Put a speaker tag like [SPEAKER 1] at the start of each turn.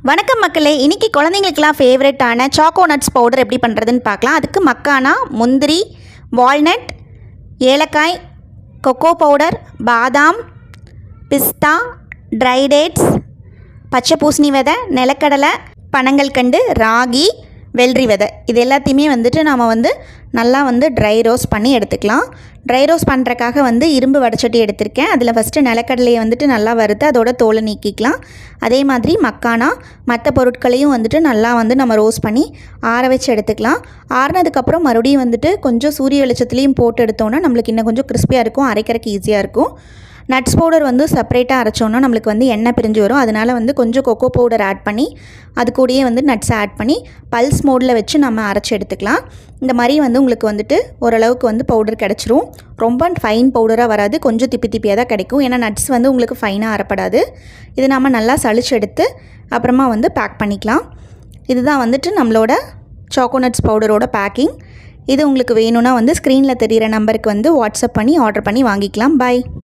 [SPEAKER 1] வணக்கம் மக்களே, இன்றைக்கி குழந்தைங்களுக்கெல்லாம் ஃபேவரட்டான சாக்கோ நட்ஸ் பவுடர் எப்படி பண்ணுறதுன்னு பார்க்கலாம். அதுக்கு மக்கானா, முந்திரி, வால்நட், ஏலக்காய், கொக்கோ பவுடர், பாதாம், பிஸ்தா, ட்ரை டேட்ஸ், பச்சை பூசணி விதை, நிலக்கடலை, பனங்கல்கண்டு, ராகி, வெள்ளரி விதை, இது எல்லாத்தையுமே நம்ம நல்லா ட்ரை ரோஸ்ட் பண்ணி எடுத்துக்கலாம். ட்ரை ரோஸ்ட் பண்ணுறக்காக இரும்பு வடைச்சட்டி எடுத்திருக்கேன். அதில் ஃபஸ்ட்டு நிலக்கடலையை நல்லா வறுத்து அதோட தோலை நீக்கிக்கலாம். அதே மாதிரி மக்கானா மற்ற பொருட்களையும் நல்லா நம்ம ரோஸ்ட் பண்ணி ஆற வச்சு எடுத்துக்கலாம். ஆறினதுக்கப்புறம் மறுபடியும் கொஞ்சம் சூரிய வெளிச்சத்துலேயும் போட்டு எடுத்தோன்னா நம்மளுக்கு இன்னும் கொஞ்சம் கிறிஸ்பியாக இருக்கும், அரைக்கிறதுக்கு ஈஸியாக இருக்கும். நட்ஸ் பவுடர் செப்பரேட்டாக அரைச்சோன்னா நம்மளுக்கு எண்ணெய் பிரிஞ்சு வரும். அதனால் கொஞ்சம் கொக்கோ பவுடர் ஆட் பண்ணி அது கூடயே நட்ஸ் ஆட் பண்ணி பல்ஸ் மோடில் வச்சு நம்ம அரைச்சி எடுத்துக்கலாம். இந்த மாதிரி உங்களுக்கு ஓரளவுக்கு பவுடர் கிடச்சிரும். ரொம்ப ஃபைன் பவுடராக வராது, கொஞ்சம் திப்பி திப்பியாக தான் கிடைக்கும். ஏன்னா நட்ஸ் உங்களுக்கு ஃபைனாக அரைப்படாது. இது நம்ம நல்லா சளிச்சு எடுத்து அப்புறமா பேக் பண்ணிக்கலாம். இதுதான் நம்மளோட சாக்கோ நட்ஸ் பவுடரோட பேக்கிங். இது உங்களுக்கு வேணும்னா ஸ்க்ரீனில் தெரிகிற நம்பருக்கு வாட்ஸ்அப் பண்ணி ஆர்டர் பண்ணி வாங்கிக்கலாம். பாய்.